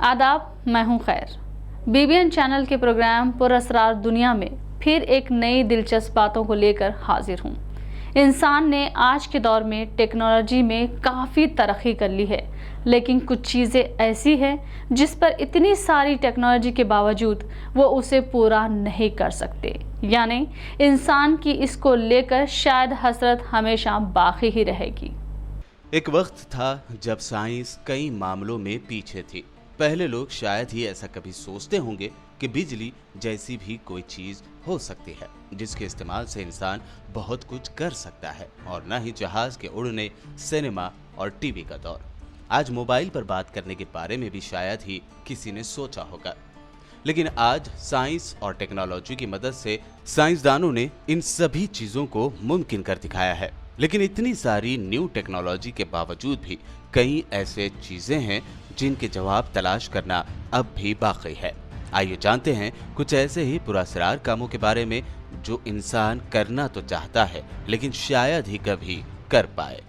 आदाब, मैं हूं खैर। बीबीएन चैनल के प्रोग्राम पुरअसरार दुनिया में फिर एक नई दिलचस्प बातों को लेकर हाजिर हूं। इंसान ने आज के दौर में टेक्नोलॉजी में काफ़ी तरक्की कर ली है, लेकिन कुछ चीज़ें ऐसी हैं जिस पर इतनी सारी टेक्नोलॉजी के बावजूद वो उसे पूरा नहीं कर सकते। यानी इंसान की इसको लेकर शायद हसरत हमेशा बाकी ही रहेगी। एक वक्त था जब साइंस कई मामलों में पीछे थी। पहले लोग शायद ही ऐसा कभी सोचते होंगे कि बिजली जैसी भी कोई चीज हो सकती है जिसके इस्तेमाल से इंसान बहुत कुछ कर सकता है, और न ही जहाज के उड़ने, सिनेमा और टीवी का दौर। आज मोबाइल पर बात करने के बारे में भी शायद ही किसी ने सोचा होगा, लेकिन आज साइंस और टेक्नोलॉजी की मदद से साइंसदानों ने इन सभी चीजों को मुमकिन कर दिखाया है। लेकिन इतनी सारी न्यू टेक्नोलॉजी के बावजूद भी कई ऐसे चीजें हैं जिनके जवाब तलाश करना अब भी बाकी है। आइए जानते हैं कुछ ऐसे ही पुरअसरार कामों के बारे में जो इंसान करना तो चाहता है लेकिन शायद ही कभी कर पाए।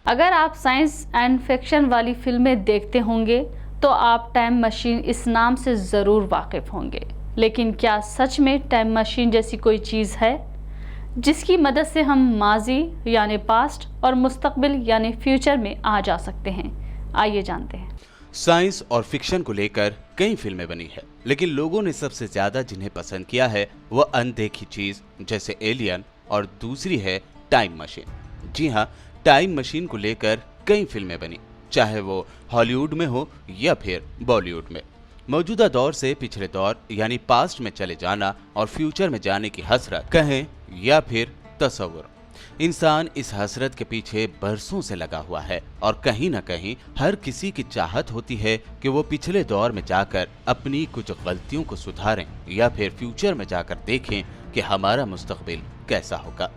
अगर आप साइंस एंड फिक्शन वाली फिल्में देखते होंगे तो आप टाइम मशीन इस नाम से ज़रूर वाकिफ होंगे। लेकिन क्या सच में टाइम मशीन जैसी कोई चीज़ है जिसकी मदद से हम माजी यानी पास्ट और मुस्तकबिल यानी फ्यूचर में आ जा सकते हैं? आइए जानते हैं। साइंस और फिक्शन को लेकर कई फिल्में बनी है, लेकिन लोगों ने सबसे ज्यादा जिन्हें पसंद किया है वह अनदेखी चीज जैसे एलियन, और दूसरी है टाइम मशीन। जी हाँ, टाइम मशीन को लेकर कई फिल्में बनी, चाहे वो हॉलीवुड में हो या फिर बॉलीवुड में। मौजूदा दौर से पिछले दौर यानी पास्ट में चले जाना और फ्यूचर में जाने की हसरत कहें या फिर तसव्वुर, इंसान इस हसरत के पीछे बरसों से लगा हुआ है, और कहीं ना कहीं हर किसी की चाहत होती है कि वो पिछले दौर में जाकर अपनी कुछ गलतियों को सुधारें या फिर फ्यूचर में जाकर देखें कि हमारा मुस्तकबिल कैसा होगा।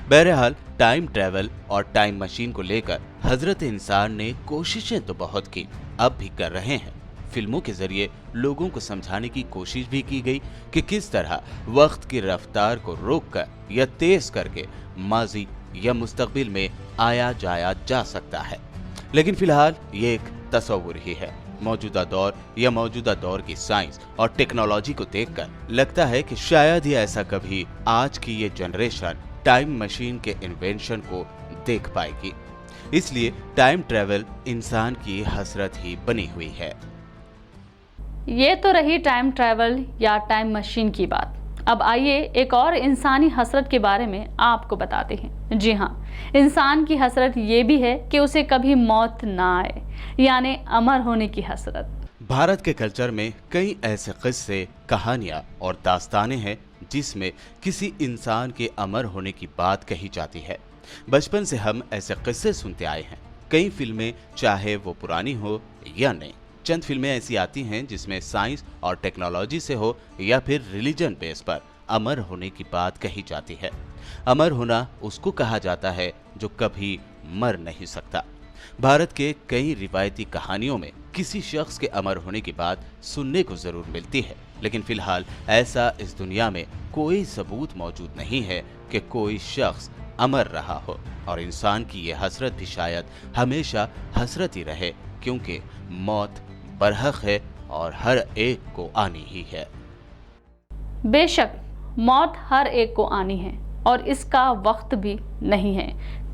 बहरहाल टाइम ट्रैवल और टाइम मशीन को लेकर हजरत इंसान ने कोशिशें तो बहुत की, अब भी कर रहे हैं। फिल्मों के जरिए लोगों को समझाने की कोशिश भी की गई कि किस तरह वक्त की रफ्तार को रोककर या तेज करके माजी या मुस्तकबिल में आया जाया जा सकता है। लेकिन फिलहाल ये एक तस्वुर ही है। मौजूदा दौर या मौजूदा दौर की साइंस और टेक्नोलॉजी को देखकर लगता है कि शायद ही ऐसा कभी आज की ये जनरेशन टाइम मशीन के इन्वेंशन को देख पाएगी। इसलिए टाइम ट्रैवल इंसान की हसरत ही बनी हुई है। ये तो रही टाइम ट्रैवल या टाइम मशीन की बात। अब आइए एक और इंसानी हसरत के बारे में आपको बताते हैं। जी हाँ, इंसान की हसरत ये भी है कि उसे कभी मौत ना आए, यानी अमर होने की हसरत। भारत के कल्चर में कई ऐसे किस्से, कहानियां और दास्तानें हैं जिसमें किसी इंसान के अमर होने की बात कही जाती है। बचपन से हम ऐसे किस्से सुनते आए हैं। कई फिल्में, चाहे वो पुरानी हो या नई, चंद फिल्में ऐसी आती हैं जिसमें साइंस और टेक्नोलॉजी से हो या फिर रिलीजन बेस पर अमर होने की बात कही जाती है। अमर होना उसको कहा जाता है जो कभी मर नहीं सकता। भारत के कई रिवायती कहानियों में किसी शख्स के अमर होने की बात सुनने को जरूर मिलती है, लेकिन फिलहाल ऐसा इस दुनिया में कोई सबूत मौजूद नहीं है कि कोई शख्स अमर रहा हो, और इंसान की ये हसरत भी शायद हमेशा हसरत ही रहे, क्योंकि मौत बरहक है और हर एक को आनी ही है। बेशक मौत हर एक को आनी है और इसका वक्त भी नहीं है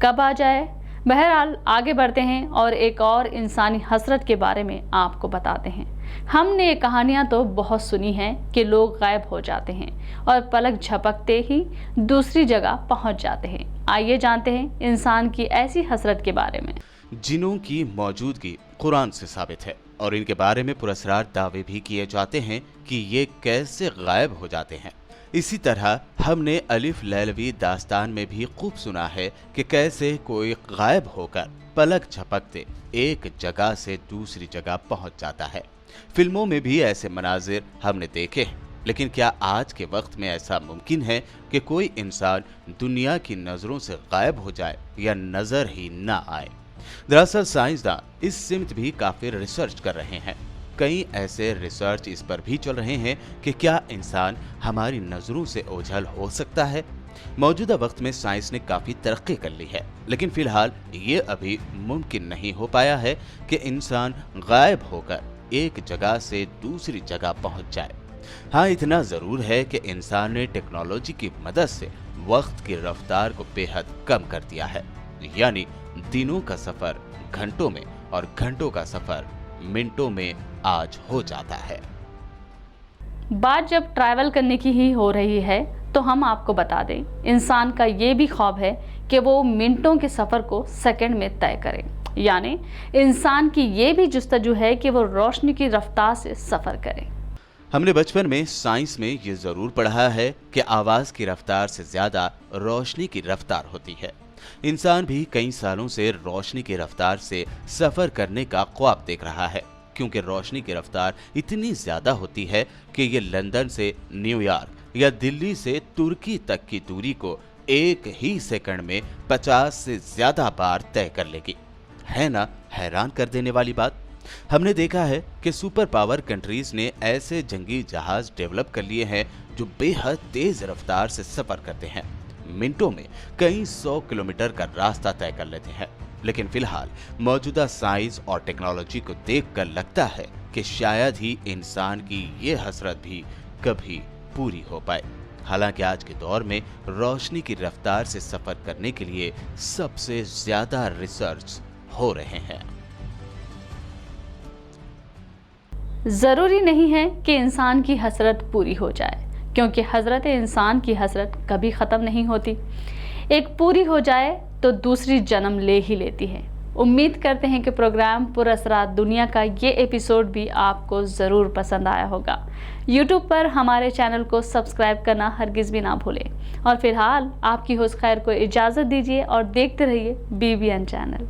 कब आ जाए। बहरहाल आगे बढ़ते हैं और एक और इंसानी हसरत के बारे में आपको बताते हैं। हमने ये कहानियाँ तो बहुत सुनी हैं कि लोग गायब हो जाते हैं और पलक झपकते ही दूसरी जगह पहुँच जाते हैं। आइए जानते हैं इंसान की ऐसी हसरत के बारे में। जिनों की मौजूदगी कुरान से साबित है, और इनके बारे में पुरअसरार दावे भी किए जाते हैं कि ये कैसे गायब हो जाते हैं। इसी तरह हमने अलिफ लैलवी दास्तान में भी खूब सुना है कि कैसे कोई गायब होकर पलक झपकते एक जगह से दूसरी जगह पहुंच जाता है। फिल्मों में भी ऐसे मनाजिर हमने देखे हैं, लेकिन क्या आज के वक्त में ऐसा मुमकिन है कि कोई इंसान दुनिया की नजरों से गायब हो जाए या नजर ही ना आए? दरअसल साइंसदान इस सिमत भी काफी रिसर्च कर रहे हैं। कई ऐसे रिसर्च इस पर भी चल रहे हैं कि क्या इंसान हमारी नजरों से ओझल हो सकता है। मौजूदा वक्त में साइंस ने काफी तरक्की कर ली है, लेकिन फिलहाल ये अभी मुमकिन नहीं हो पाया है कि इंसान गायब होकर एक जगह से दूसरी जगह पहुंच जाए। हाँ, इतना जरूर है कि इंसान ने टेक्नोलॉजी की मदद से वक्त की रफ्तार को बेहद कम कर दिया है। यानी दिनों का सफर घंटों में और घंटों का सफर मिनटों में आज हो जाता है। बात जब ट्रैवल करने की ही हो रही है तो हम आपको बता दें, इंसान का ये भी ख्वाब है कि वो मिनटों के सफ़र को सेकंड में तय करे। यानी इंसान की ये भी जुस्तजू है कि वो रोशनी की रफ्तार से सफ़र करे। हमने बचपन में साइंस में ये जरूर पढ़ा है कि आवाज की रफ्तार से ज्यादा रोशनी की रफ्तार होती है। इंसान भी कई सालों से रोशनी की रफ्तार से सफर करने का ख्वाब देख रहा है, क्योंकि रोशनी की रफ्तार इतनी ज्यादा होती है कि ये लंदन से न्यूयॉर्क या दिल्ली से तुर्की तक की दूरी को एक ही सेकंड में 50 से ज्यादा बार तय कर लेगी। है ना हैरान कर देने वाली बात। हमने देखा है कि सुपर पावर कंट्रीज ने ऐसे जंगी जहाज डेवलप कर लिए हैं जो बेहद तेज रफ्तार से सफर करते हैं, मिनटों में कई 100 किलोमीटर का रास्ता तय कर लेते हैं। लेकिन फिलहाल मौजूदा साइंस और टेक्नोलॉजी को देखकर लगता है कि शायद ही इंसान की ये हसरत भी कभी पूरी हो पाए। हालांकि आज के दौर में रोशनी की रफ्तार से सफर करने के लिए सबसे ज्यादा रिसर्च हो रहे हैं। ज़रूरी नहीं है कि इंसान की हसरत पूरी हो जाए, क्योंकि हजरत इंसान की हसरत कभी ख़त्म नहीं होती। एक पूरी हो जाए तो दूसरी जन्म ले ही लेती है। उम्मीद करते हैं कि प्रोग्राम पुरअसरार दुनिया का ये एपिसोड भी आपको ज़रूर पसंद आया होगा। YouTube पर हमारे चैनल को सब्सक्राइब करना हरगिज़ भी ना भूलें। और फिलहाल आपकी होश खैर को इजाज़त दीजिए और देखते रहिए BBN चैनल।